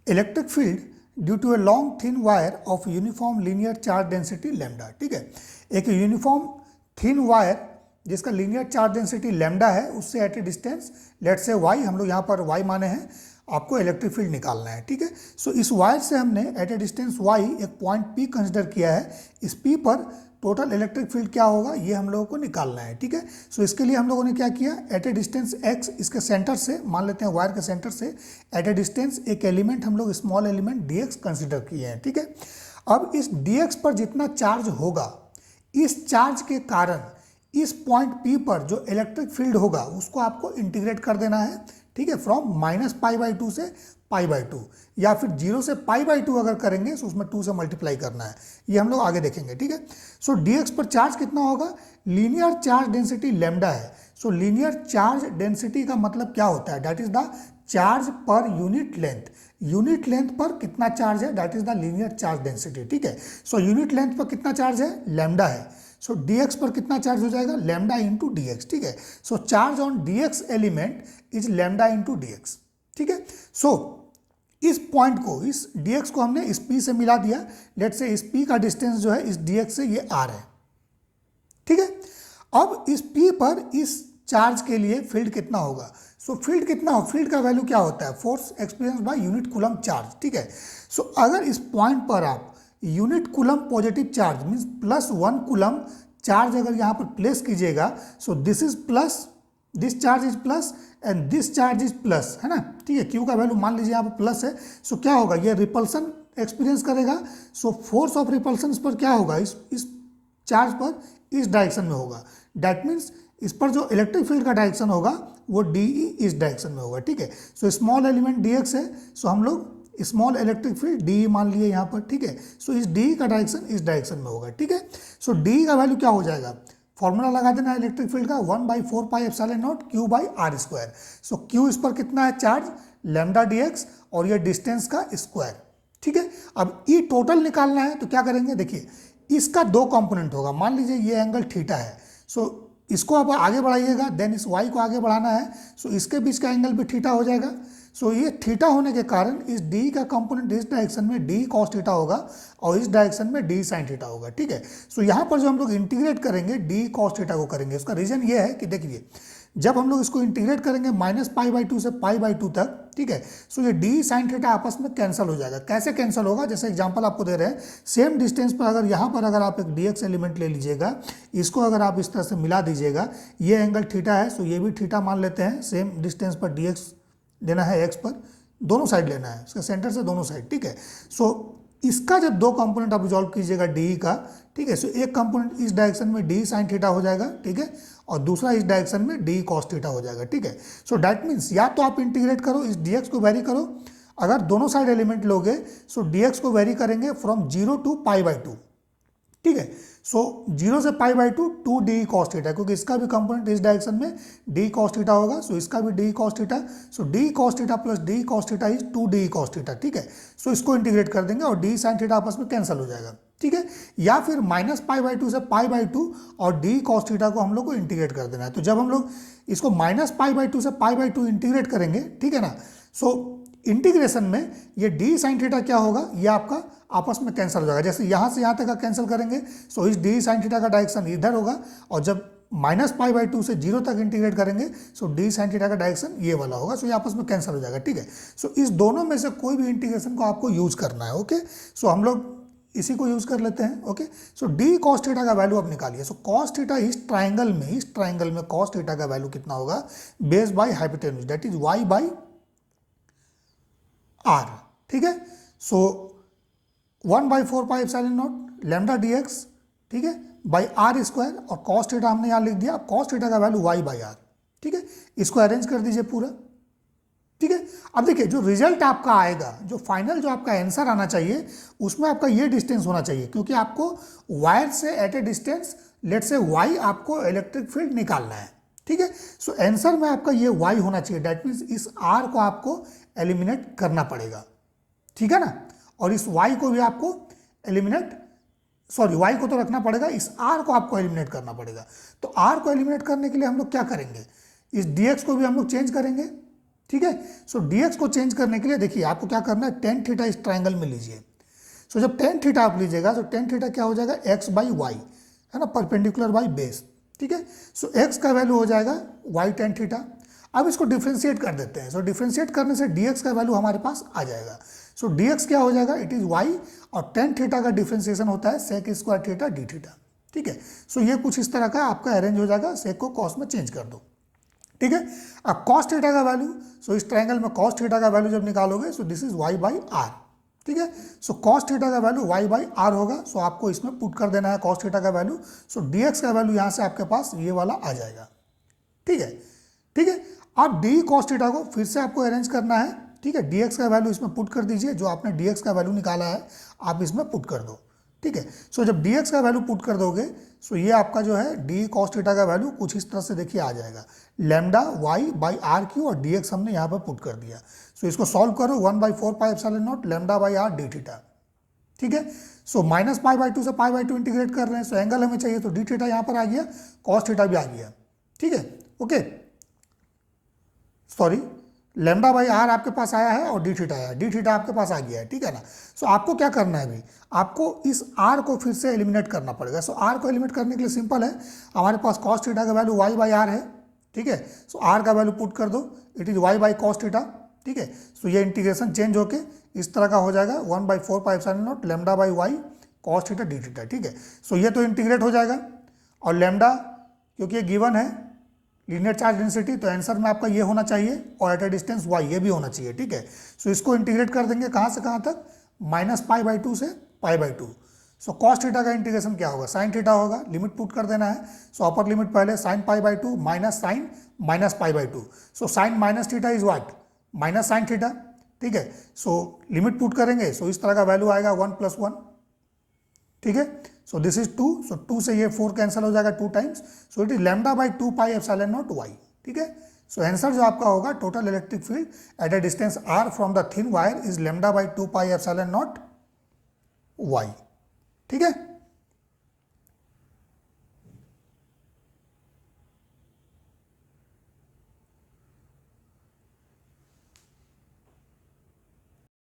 Electric field due to a long thin wire of uniform linear charge density lambda. ठीक है, एक uniform thin wire जिसका linear charge density lambda है, उससे at a distance let say y, हम लोग यहाँ पर वाई माने हैं, आपको इलेक्ट्रिक फील्ड निकालना है। ठीक है, सो इस वायर से हमने एट ए डिस्टेंस वाई एक पॉइंट पी कंसिडर किया है। इस पी पर टोटल इलेक्ट्रिक फील्ड क्या होगा ये हम लोगों को निकालना है। ठीक है, सो इसके लिए हम लोगों ने क्या किया, एट ए डिस्टेंस एक्स, इसके सेंटर से मान लेते हैं वायर के सेंटर से एट ए डिस्टेंस एक एलिमेंट हम लोग small element D x consider किए हैं। ठीक है, अब इस डी एक्स पर जितना चार्ज होगा, इस चार्ज के कारण इस पॉइंट पी पर जो इलेक्ट्रिक फील्ड होगा उसको आपको इंटीग्रेट कर देना है। ठीक है, फ्रॉम -π/2 से π/2, या फिर 0 से π/2 अगर करेंगे तो उसमें 2 से मल्टीप्लाई करना है, ये हम लोग आगे देखेंगे। ठीक है, सो dx पर चार्ज कितना होगा, लीनियर चार्ज डेंसिटी लैम्डा है। सो लीनियर चार्ज डेंसिटी का मतलब क्या होता है, that is the charge per unit length. Unit length पर कितना चार्ज है, that is the linear charge density. ठीक है, सो यूनिट लेंथ पर कितना चार्ज है, लैम्डा है। सो dx पर कितना चार्ज हो जाएगा, लैम्डा इंटू dx। ठीक है, so charge on dx element is lambda into dx। ठीक है, सो इस पॉइंट को, इस dx को हमने इस p से मिला दिया। लेट से इस p का डिस्टेंस जो है इस dx से ये r है। ठीक है, अब इस p पर इस चार्ज के लिए फील्ड कितना होगा, सो फील्ड कितना हो, फील्ड का वैल्यू क्या होता है, force experience by unit coulomb charge. ठीक है, सो अगर इस पॉइंट पर आप unit coulomb positive charge means +1 coulomb charge अगर यहाँ पर प्लेस कीजिएगा, सो this is plus, this charge is plus and this charge is plus, है ना। ठीक है, क्यू का वैल्यू मान लीजिए यहाँ पर प्लस है, सो क्या होगा, ये रिपल्सन एक्सपीरियंस करेगा। सो फोर्स ऑफ रिपल्सन पर क्या होगा, इस चार्ज पर इस डायरेक्शन में होगा। दैट मीन्स इस पर जो इलेक्ट्रिक फील्ड का डायरेक्शन होगा वो डी इस डायरेक्शन में होगा। ठीक है, so small element D x है, सो हम लोग स्मॉल इलेक्ट्रिक फील्ड डी मान लिए यहाँ पर। ठीक है, सो इस डी का डायरेक्शन इस डायरेक्शन में होगा। ठीक है, सो डी का वैल्यू क्या हो जाएगा, फॉर्मूला लगा देना है इलेक्ट्रिक फील्ड का 1/4πε0 Q/r²। सो Q इस पर कितना है चार्ज, लैम्डा dx, और ये डिस्टेंस का स्क्वायर। ठीक है, अब ई टोटल निकालना है तो क्या करेंगे, देखिए इसका 2 कंपोनेंट होगा। मान लीजिए ये एंगल थीटा है, सो इसको आप आगे बढ़ाइएगा, देन इस y को आगे बढ़ाना है, सो इसके बीच का एंगल भी थीटा हो जाएगा। सो ये थीटा होने के कारण इस d का कंपोनेंट इस डायरेक्शन में d cos थीटा होगा और इस डायरेक्शन में d sin थीटा होगा। ठीक है, सो यहाँ पर जो हम लोग इंटीग्रेट करेंगे d cos थीटा को करेंगे, उसका रीजन ये है कि देखिए जब हम लोग इसको इंटीग्रेट करेंगे -π/2 से π/2 तक, ठीक है, सो ये d sin थीटा आपस में कैंसिल हो जाएगा। कैसे कैंसिल होगा, जैसे एग्जांपल आपको दे रहे हैं, सेम डिस्टेंस पर अगर यहाँ पर अगर आप एक dx एलिमेंट ले लीजिएगा, इसको अगर आप इस तरह से मिला दीजिएगा, ये एंगल थीटा है, सो ये भी थीटा मान लेते हैं, सेम डिस्टेंस पर dx लेना है x पर, दोनों साइड लेना है, इसका सेंटर से दोनों साइड। ठीक है, सो इसका जब 2 कंपोनेंट आप रिजॉल्व कीजिएगा डी का, ठीक है, सो एक कंपोनेंट इस डायरेक्शन में डी साइन थीटा हो जाएगा। ठीक है, और दूसरा इस डायरेक्शन में डी कॉस थीटा हो जाएगा। ठीक है, सो दैट मीन्स या तो आप इंटीग्रेट करो, इस dx को वेरी करो, अगर दोनों साइड एलिमेंट लोगे सो dx को वेरी करेंगे फ्रॉम 0 to π/2। ठीक है, सो 0 से π/2 2d cos थीटा, क्योंकि इसका भी कंपोनेंट इस डायरेक्शन में d cos थीटा होगा, सो इसका भी d cos theta, so d cos theta plus d cos theta is 2d cos theta. ठीक है, सो इसको इंटीग्रेट कर देंगे और d sin थीटा आपस में कैंसिल हो जाएगा। ठीक है, या फिर -π/2 से π/2 और d cos थीटा को हम लोग को इंटीग्रेट कर देना है। तो जब हम लोग इसको -π/2 से π/2 इंटीग्रेट करेंगे, ठीक है ना, सो इंटीग्रेशन में ये d sin थीटा क्या होगा, ये आपका आपस में कैंसिल हो जाएगा। जैसे यहाँ से यहाँ तक का कैंसिल करेंगे, सो इस d sin थीटा का डायरेक्शन इधर होगा, और जब -π/2 से 0 तक इंटीग्रेट करेंगे, सो d sin थीटा का डायरेक्शन ये वाला होगा, सो ये आपस में कैंसिल हो जाएगा। ठीक है, सो इस दोनों में से कोई भी इंटीग्रेशन को आपको यूज करना है। ओके, सो हम लोग इसी को यूज कर लेते हैं। ओके, सो d cos थीटा का वैल्यू आप निकालिए। सो cos थीटा इस ट्राइंगल में cos थीटा का वैल्यू कितना होगा, base by hypotenuse, that is y/r। ठीक है, सो 1/4πε0 लैम्डा dx, ठीक है, बाई r², और cos थीटा हमने यहाँ लिख दिया। अब cos थीटा का वैल्यू y/r। ठीक है, इसको अरेंज कर दीजिए पूरा। ठीक है, अब देखिए जो रिजल्ट आपका आएगा, जो फाइनल जो आपका आंसर आना चाहिए, उसमें आपका ये डिस्टेंस होना चाहिए, क्योंकि आपको वायर से एट ए डिस्टेंस लेट से y आपको इलेक्ट्रिक फील्ड निकालना है। ठीक है, सो आंसर में आपका ये y होना चाहिए, दैट मीन्स इस r को आपको एलिमिनेट करना पड़ेगा। ठीक है ना, और इस y को भी आपको y को तो रखना पड़ेगा, इस r को आपको एलिमिनेट करना पड़ेगा। तो r को एलिमिनेट करने के लिए हम लोग क्या करेंगे, इस dx को भी हम लोग चेंज करेंगे। ठीक है। सो dx को चेंज करने के लिए देखिए आपको क्या करना है, टेन थीटा इस ट्राइंगल में लीजिए। सो जब टेन थीटा आप लीजिएगा तो टेन थीटा क्या हो जाएगा, एक्स बाई वाई, है ना, परपेंडिकुलर बाई बेस, ठीक है। सो एक्स का वैल्यू हो जाएगा वाई टेन थीटा। अब इसको डिफ्रेंशिएट कर देते हैं। सो डिफ्रेंशिएट करने से dx का वैल्यू हमारे पास आ जाएगा। सो dx क्या हो जाएगा, इट इज y, और टेन थीटा का डिफ्रेंसिएशन होता है sec square theta d theta, ठीक है। सो ये कुछ इस तरह का आपका अरेंज हो जाएगा, सेक को कॉस में चेंज कर दो, ठीक है। अब कॉस थीटा का वैल्यू, सो इस ट्रायंगल में कॉस थीटा का वैल्यू जब निकालोगे, so this is y by r, ठीक है। सो कॉस थीटा का वैल्यू y बाई आर होगा। सो आपको इसमें पुट कर देना है कॉस थीटा का वैल्यू। सो dx का वैल्यू यहाँ से आपके पास ये वाला आ जाएगा, ठीक है, ठीक है। अब डी कॉस थीटा को फिर से आपको अरेंज करना है, ठीक है। dx का वैल्यू इसमें पुट कर दीजिए, जो आपने dx का वैल्यू निकाला है आप इसमें पुट कर दो, ठीक है। सो जब dx का वैल्यू पुट कर दोगे, सो ये आपका जो है डी कॉस थीटा का वैल्यू कुछ इस तरह से देखिए आ जाएगा, lambda y by r q, और dx हमने यहाँ पर पुट कर दिया। सो इसको सॉल्व करो, 1/4 pi epsilon naught lambda by R D theta, ठीक है। So minus pi by two से पाई बाई टू इंटीग्रेट कर रहे हैं। सो एंगल हमें चाहिए तो डी थीटा यहाँ पर आ गया, कॉस थीटा भी आ गया, ठीक है, okay. Sorry, lambda by r आपके पास आया है और डी थीटा आया है, डी थीटा आपके पास आ गया है, ठीक है ना। सो आपको क्या करना है अभी, आपको इस आर को फिर से एलिमिनेट करना पड़ेगा। सो आर को एलिमिनेट करने के लिए सिंपल है, हमारे पास कॉस थीटा का वैल्यू वाई बाई आर है, ठीक है। सो आर का वैल्यू पुट कर दो, it is y by cos theta, ठीक है। सो ये इंटीग्रेशन चेंज होके इस तरह का हो जाएगा, 1/4 pi epsilon naught lambda by y cos theta d theta, ठीक है। सो ये तो इंटीग्रेट हो जाएगा, और लैम्डा क्योंकि ये गिवन है लीनियर चार्ज डेंसिटी, तो आंसर में आपका ये होना चाहिए, और एट ए डिस्टेंस y ये भी होना चाहिए, ठीक है। सो इसको इंटीग्रेट कर देंगे कहाँ से कहाँ तक, माइनस पाई बाई टू से pi by two. So cos theta का इंटीग्रेशन क्या होगा, साइन थीटा होगा, लिमिट पुट कर देना है। सो अपर लिमिट पहले sine pi by two minus sine minus pi by two. So sine minus theta is what, minus sine theta, ठीक है। सो लिमिट पुट करेंगे, सो इस तरह का वैल्यू आएगा 1+1, ठीक है। सो दिस इज 2, सो 2 से ये 4 कैंसिल हो जाएगा 2 times. So it is lambda by 2 pi epsilon naught y, ठीक है। सो आंसर जो आपका होगा, total electric field at a distance r from the thin wire is lambda by 2 pi epsilon naught y, ठीक है।